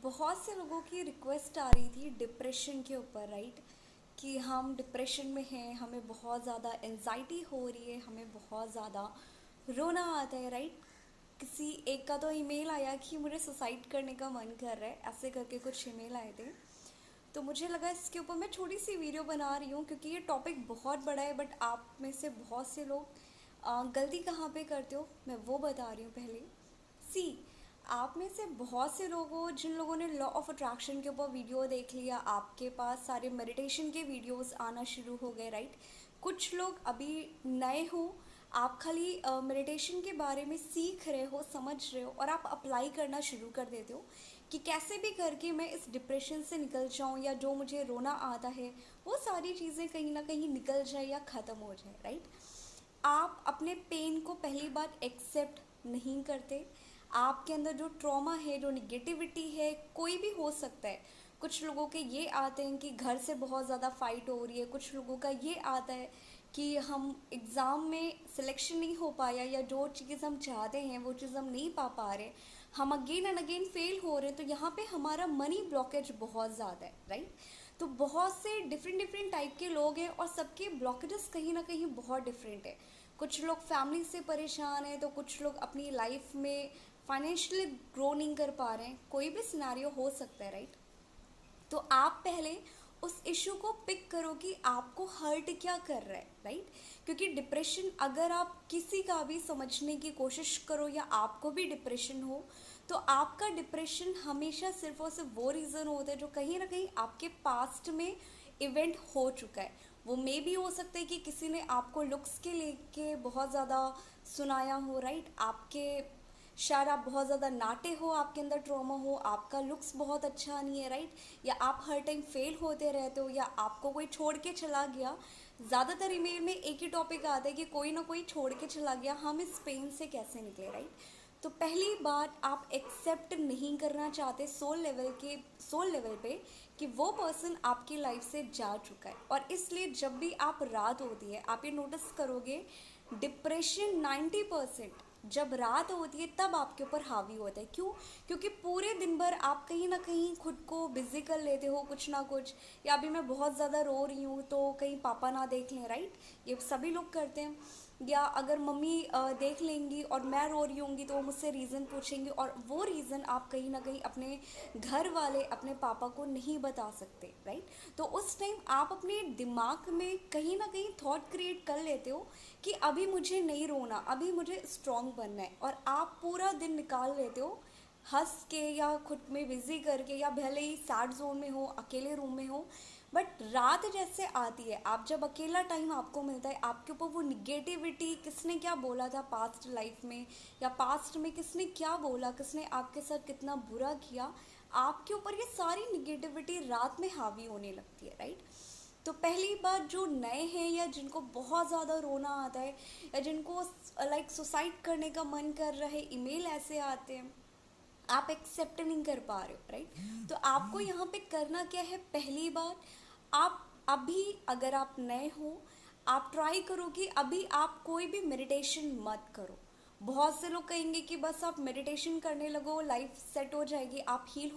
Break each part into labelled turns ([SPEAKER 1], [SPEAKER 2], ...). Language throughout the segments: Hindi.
[SPEAKER 1] बहुत से लोगों की रिक्वेस्ट आ रही थी डिप्रेशन के ऊपर, राइट? कि हम डिप्रेशन में हैं, हमें बहुत ज़्यादा एनजाइटी हो रही है, हमें बहुत ज़्यादा रोना आता है, राइट? किसी एक का तो ईमेल आया कि मुझे सुसाइड करने का मन कर रहा है, ऐसे करके कुछ ईमेल आए थे। तो मुझे लगा इसके ऊपर मैं छोटी सी वीडियो बना रही हूँ, क्योंकि ये टॉपिक बहुत बड़ा है। बट आप में से बहुत से लोग गलती कहाँ पे करते हो, मैं वो बता रही हूँ पहले। सी, आप में से बहुत से लोग हो जिन लोगों ने लॉ ऑफ अट्रैक्शन के ऊपर वीडियो देख लिया, आपके पास सारे मेडिटेशन के वीडियोस आना शुरू हो गए, राइट? कुछ लोग अभी नए हो, आप खाली मेडिटेशन के बारे में सीख रहे हो, समझ रहे हो, और आप अप्लाई करना शुरू कर देते हो कि कैसे भी करके मैं इस डिप्रेशन से निकल जाऊं, या जो मुझे रोना आता है वो सारी चीज़ें कहीं ना कहीं निकल जाए या ख़त्म हो जाए, राइट? आप अपने पेन को पहली बार एक्सेप्ट नहीं करते। आपके अंदर जो ट्रॉमा है, जो निगेटिविटी है, कोई भी हो सकता है। कुछ लोगों के ये आते हैं कि घर से बहुत ज़्यादा फाइट हो रही है, कुछ लोगों का ये आता है कि हम एग्ज़ाम में सिलेक्शन नहीं हो पाया, या जो चीज़ हम चाहते हैं वो चीज़ हम नहीं पा रहे, हम अगेन एंड अगेन फेल हो रहे हैं। तो यहाँ पे हमारा मनी ब्लॉकेज बहुत ज़्यादा है, राइट? तो बहुत से डिफरेंट डिफरेंट टाइप के लोग हैं, और सबके ब्लॉकेजेस कहीं ना कहीं बहुत डिफरेंट है। कुछ लोग फैमिली से परेशान हैं, तो कुछ लोग अपनी लाइफ में फाइनेंशियली ग्रो नहीं कर पा रहे हैं। कोई भी सिनेरियो हो सकता है, राइट? तो आप पहले उस इशू को पिक करो कि आपको हर्ट क्या कर रहा है, राइट? क्योंकि डिप्रेशन, अगर आप किसी का भी समझने की कोशिश करो या आपको भी डिप्रेशन हो, तो आपका डिप्रेशन हमेशा सिर्फ और सिर्फ वो रीज़न होता है जो कहीं ना कहीं आपके पास्ट में इवेंट हो चुका है। वो मे भी हो सकता है कि किसी ने आपको लुक्स के लेके बहुत ज़्यादा सुनाया हो, राइट? आपके शायद आप बहुत ज़्यादा नाटे हो, आपके अंदर ट्रॉमा हो, आपका लुक्स बहुत अच्छा नहीं है, राइट? या आप हर टाइम फेल होते रहते हो, या आपको कोई छोड़ के चला गया। ज़्यादातर ईमेल में एक ही टॉपिक आता है कि कोई ना कोई छोड़ के चला गया, हम इस पेन से कैसे निकले, राइट? तो पहली बात, आप एक्सेप्ट नहीं करना चाहते सोल लेवल पे कि वो पर्सन आपकी लाइफ से जा चुका है। और इसलिए जब भी आप रात होती है, आप ये नोटिस करोगे, डिप्रेशन 90% जब रात होती है तब आपके ऊपर हावी होता है। क्यों? क्योंकि पूरे दिन भर आप कहीं ना कहीं खुद को बिजी कर लेते हो कुछ ना कुछ, या अभी मैं बहुत ज़्यादा रो रही हूँ तो कहीं पापा ना देख लें, राइट? ये सभी लोग करते हैं। या अगर मम्मी देख लेंगी और मैं रो रही होंगी तो वो मुझसे रीज़न पूछेंगी, और वो रीज़न आप कहीं ना कहीं अपने घर वाले, अपने पापा को नहीं बता सकते, राइट? तो उस टाइम आप अपने दिमाग में कहीं ना कहीं थॉट क्रिएट कर लेते हो कि अभी मुझे नहीं रोना, अभी मुझे स्ट्रांग बनना है, और आप पूरा दिन निकाल लेते हो हंस के या खुद में बिजी करके, या भले ही सैड जोन में हो, अकेले रूम में हो। बट रात जैसे आती है, आप जब अकेला टाइम आपको मिलता है, आपके ऊपर वो निगेटिविटी, किसने क्या बोला था पास्ट लाइफ में, या पास्ट में किसने क्या बोला, किसने आपके साथ कितना बुरा किया, आपके ऊपर ये सारी निगेटिविटी रात में हावी होने लगती है, राइट? तो पहली बात, जो नए हैं या जिनको बहुत ज़्यादा रोना आता है, या जिनको लाइक सुसाइड करने का मन कर रहा है, ईमेल ऐसे आते हैं, आप एक्सेप्ट नहीं कर पा रहे हो, राइट? तो आपको यहाँ पे करना क्या है? पहली बात, आप अभी, अगर आप नए हो, आप ट्राई करो कि अभी आप कोई भी मेडिटेशन मत करो। बहुत से लोग कहेंगे कि बस आप मेडिटेशन करने लगो, लाइफ सेट हो जाएगी, आप हील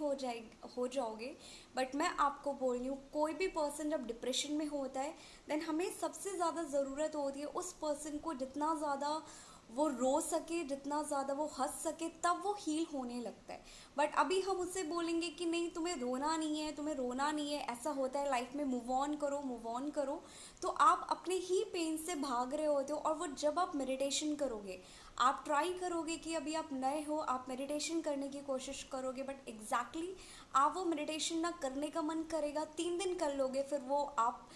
[SPEAKER 1] हो जाओगे। बट मैं आपको बोल रही हूँ, कोई भी पर्सन जब डिप्रेशन में होता है, देन हमें सबसे ज़्यादा ज़रूरत होती है उस पर्सन को, जितना ज़्यादा वो रो सके, जितना ज़्यादा वो हंस सके, तब वो हील होने लगता है। बट अभी हम उससे बोलेंगे कि नहीं, तुम्हें रोना नहीं है, तुम्हें रोना नहीं है, ऐसा होता है लाइफ में, मूव ऑन करो, मूव ऑन करो, तो आप अपने ही पेन से भाग रहे होते हो। और वो जब आप मेडिटेशन करोगे, आप ट्राई करोगे कि अभी आप नए हो, आप मेडिटेशन करने की कोशिश करोगे, बट एग्जैक्टली आप वो मेडिटेशन ना करने का मन करेगा, 3 दिन कर लोगे, फिर वो आप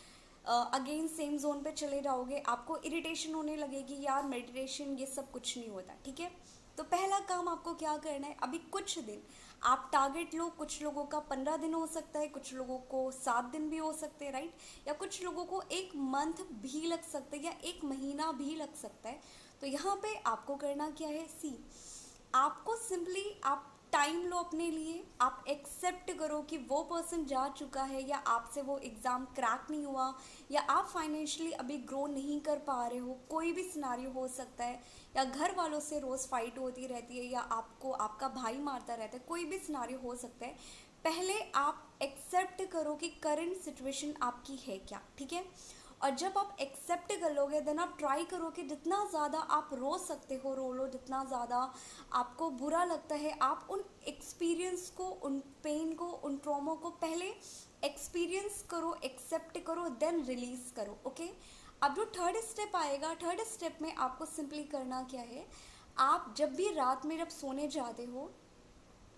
[SPEAKER 1] अगेन सेम जोन पे चले जाओगे, आपको इरिटेशन होने लगेगी, यार मेडिटेशन ये सब कुछ नहीं होता, ठीक है? तो पहला काम आपको क्या करना है, अभी कुछ दिन आप टारगेट लो। कुछ लोगों का 15 दिन हो सकता है, कुछ लोगों को 7 दिन भी हो सकते हैं, राइट? या कुछ लोगों को 1 मंथ भी लग सकता है, या 1 महीना भी लग सकता है। तो यहाँ पे आपको करना क्या है? सी, आपको सिंपली, आप टाइम लो अपने लिए, आप एक्सेप्ट करो कि वो पर्सन जा चुका है, या आपसे वो एग्ज़ाम क्रैक नहीं हुआ, या आप फाइनेंशियली अभी ग्रो नहीं कर पा रहे हो, कोई भी सिनारियो हो सकता है, या घर वालों से रोज़ फाइट होती रहती है, या आपको आपका भाई मारता रहता है, कोई भी सिनारियो हो सकता है। पहले आप एक्सेप्ट करो कि करंट सिचुएशन आपकी है क्या, ठीक है। और जब आप एक्सेप्ट कर लोगे देन आप ट्राई करो कि जितना ज़्यादा आप रो सकते हो रो लो, जितना ज़्यादा आपको बुरा लगता है आप उन एक्सपीरियंस को, उन पेन को, उन ट्रॉमा को पहले एक्सपीरियंस करो, एक्सेप्ट करो, देन रिलीज़ करो, ओके। अब जो थर्ड स्टेप आएगा, थर्ड स्टेप में आपको सिंपली करना क्या है, आप जब भी रात में जब सोने जाते हो,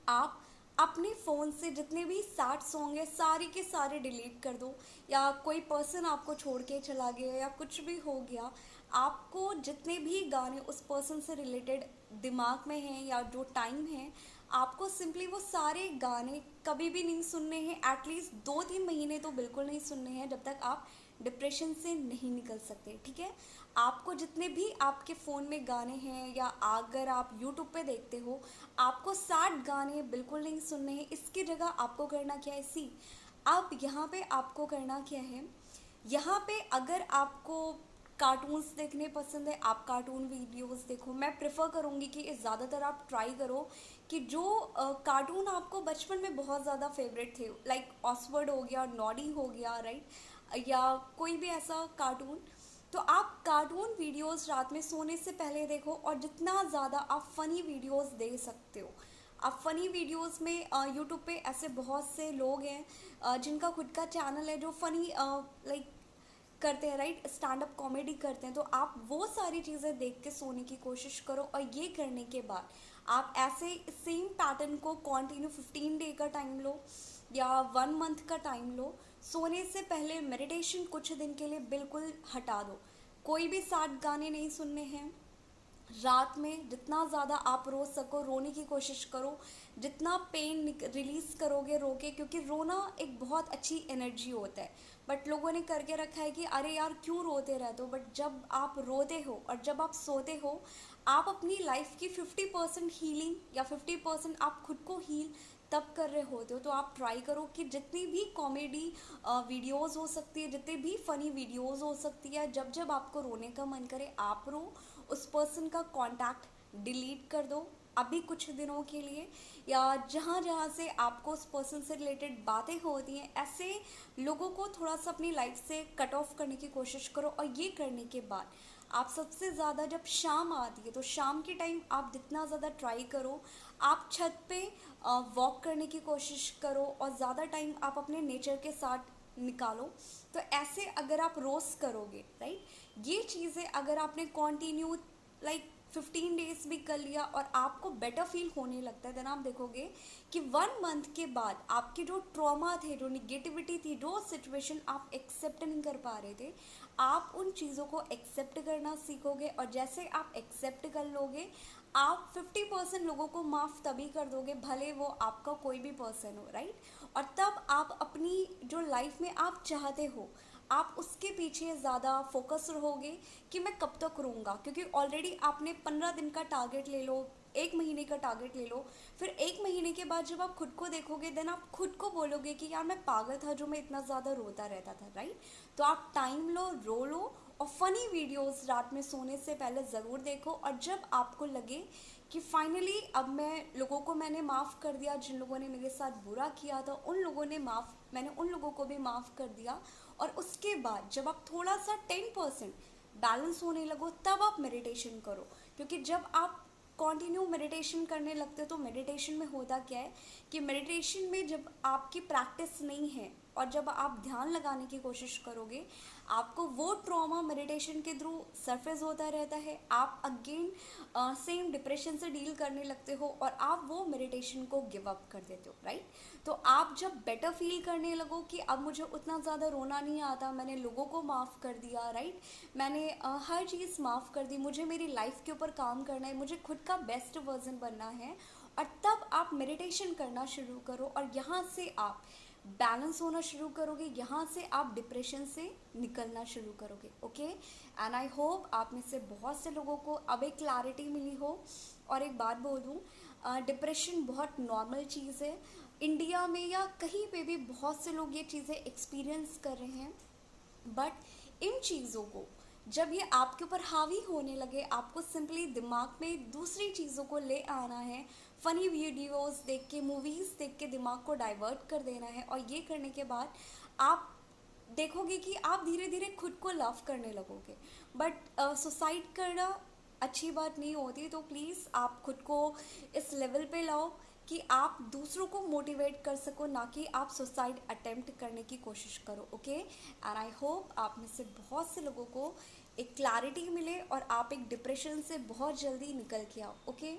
[SPEAKER 1] आप अपने फ़ोन से जितने भी सैड सॉन्ग है सारे के सारे डिलीट कर दो, या कोई पर्सन आपको छोड़ के चला गया या कुछ भी हो गया, आपको जितने भी गाने उस पर्सन से रिलेटेड दिमाग में हैं या जो टाइम है, आपको सिंपली वो सारे गाने कभी भी नहीं सुनने हैं। एटलीस्ट 2-3 महीने तो बिल्कुल नहीं सुनने हैं जब तक आप डिप्रेशन से नहीं निकल सकते, ठीक है। आपको जितने भी आपके फ़ोन में गाने हैं, या अगर आप यूट्यूब पे देखते हो, आपको सैड गाने बिल्कुल नहीं सुनने हैं। इसकी जगह आपको करना क्या है, सी अब यहाँ पे आपको करना क्या है, यहाँ पे अगर आपको कार्टून्स देखने पसंद है, आप कार्टून वीडियोस देखो। मैं प्रेफर करूँगी कि ज़्यादातर आप ट्राई करो कि जो कार्टून आपको बचपन में बहुत ज़्यादा फेवरेट थे, लाइक ऑसवर्ड हो गया, नॉडी हो गया, राइट, या कोई भी ऐसा कार्टून, तो आप कार्टून वीडियोस रात में सोने से पहले देखो। और जितना ज़्यादा आप फ़नी वीडियोस दे सकते हो, आप फ़नी वीडियोस में यूट्यूब पे ऐसे बहुत से लोग हैं जिनका खुद का चैनल है जो फ़नी लाइक करते हैं, राइट, स्टैंड अप कॉमेडी करते हैं, तो आप वो सारी चीज़ें देख के सोने की कोशिश करो। और ये करने के बाद आप ऐसे सेम पैटर्न को कंटिन्यू 15 डे का टाइम लो या 1 मंथ का टाइम लो। सोने से पहले मेडिटेशन कुछ दिन के लिए बिल्कुल हटा दो, कोई भी सैड गाने नहीं सुनने हैं। रात में जितना ज़्यादा आप रो सको रोने की कोशिश करो, जितना पेन रिलीज़ करोगे रो के, क्योंकि रोना एक बहुत अच्छी एनर्जी होता है। बट लोगों ने करके रखा है कि अरे यार क्यों रोते रहते हो, बट जब आप रोते हो और जब आप सोते हो, आप अपनी लाइफ की 50% हीलिंग या 50% आप खुद को हील तब कर रहे होते हो। तो आप ट्राई करो कि जितनी भी कॉमेडी वीडियोस हो सकती है, जितने भी फ़नी वीडियोस हो सकती है, जब जब आपको रोने का मन करे आप रो, उस पर्सन का कांटेक्ट डिलीट कर दो अभी कुछ दिनों के लिए, या जहाँ जहाँ से आपको उस पर्सन से रिलेटेड बातें होती हैं ऐसे लोगों को थोड़ा सा अपनी लाइफ से कट ऑफ करने की कोशिश करो। और ये करने के बाद आप सबसे ज़्यादा जब शाम आती है तो शाम के टाइम आप जितना ज़्यादा ट्राई करो, आप छत पे वॉक करने की कोशिश करो और ज़्यादा टाइम आप अपने नेचर के साथ निकालो। तो ऐसे अगर आप रोज़ करोगे, राइट, ये चीज़ें अगर आपने कॉन्टिन्यू लाइक 15 डेज भी कर लिया और आपको बेटर फील होने लगता है, देन आप देखोगे कि 1 मंथ के बाद आपके जो ट्रॉमा थे, जो निगेटिविटी थी, जो सिचुएशन आप एक्सेप्ट नहीं कर पा रहे थे, आप उन चीज़ों को एक्सेप्ट करना सीखोगे। और जैसे आप एक्सेप्ट कर लोगे, आप 50% लोगों को माफ़ तभी कर दोगे भले वो आपका कोई भी पर्सन हो, राइट। और तब आप अपनी जो लाइफ में आप चाहते हो आप उसके पीछे ज़्यादा फोकस रहोगे कि मैं कब तक रहूँगा, क्योंकि ऑलरेडी आपने 15 दिन का टारगेट ले लो, 1 महीने का टारगेट ले लो, फिर 1 महीने के बाद जब आप खुद को देखोगे देन आप खुद को बोलोगे कि यार मैं पागल था जो मैं इतना ज़्यादा रोता रहता था, राइट। तो आप टाइम लो, रो लो, और फ़नी वीडियोस रात में सोने से पहले ज़रूर देखो। और जब आपको लगे कि फाइनली अब मैं लोगों को मैंने माफ़ कर दिया, जिन लोगों ने मेरे साथ बुरा किया था उन लोगों ने मैंने उन लोगों को भी माफ़ कर दिया, और उसके बाद जब आप थोड़ा सा 10% बैलेंस होने लगो तब आप मेडिटेशन करो। क्योंकि जब आप कंटिन्यू मेडिटेशन करने लगते हो तो मेडिटेशन में होता क्या है कि मेडिटेशन में जब आपकी प्रैक्टिस नहीं है और जब आप ध्यान लगाने की कोशिश करोगे, आपको वो ट्रॉमा मेडिटेशन के थ्रू सरफेस होता रहता है, आप अगेन सेम डिप्रेशन से डील करने लगते हो और आप वो मेडिटेशन को गिव अप कर देते हो, राइट। तो आप जब बेटर फील करने लगो कि अब मुझे उतना ज़्यादा रोना नहीं आता, मैंने लोगों को माफ़ कर दिया, राइट, मैंने हर चीज़ माफ़ कर दी, मुझे मेरी लाइफ के ऊपर काम करना है, मुझे खुद का बेस्ट वर्जन बनना है, और तब आप मेडिटेशन करना शुरू करो और यहाँ से आप बैलेंस होना शुरू करोगे, यहाँ से आप डिप्रेशन से निकलना शुरू करोगे, ओके। एंड आई होप आप में से बहुत से लोगों को अब एक क्लैरिटी मिली हो। और एक बात बोल दूँ, डिप्रेशन बहुत नॉर्मल चीज़ है। इंडिया में या कहीं पे भी बहुत से लोग ये चीज़ें एक्सपीरियंस कर रहे हैं। बट इन चीज़ों को जब ये आपके ऊपर हावी होने लगे, आपको सिंपली दिमाग में दूसरी चीज़ों को ले आना है, फ़नी वीडियोस देख के, मूवीज़ देख के दिमाग को डाइवर्ट कर देना है, और ये करने के बाद आप देखोगे कि आप धीरे धीरे खुद को लव करने लगोगे। बट सुसाइड करना अच्छी बात नहीं होती, तो प्लीज़ आप खुद को इस लेवल पे लाओ कि आप दूसरों को मोटिवेट कर सको, ना कि आप सुसाइड अटेम्प्ट करने की कोशिश करो। ओके, एंड आई होप आप में से बहुत से लोगों को एक क्लैरिटी मिले और आप एक डिप्रेशन से बहुत जल्दी निकल के आओ। ओके।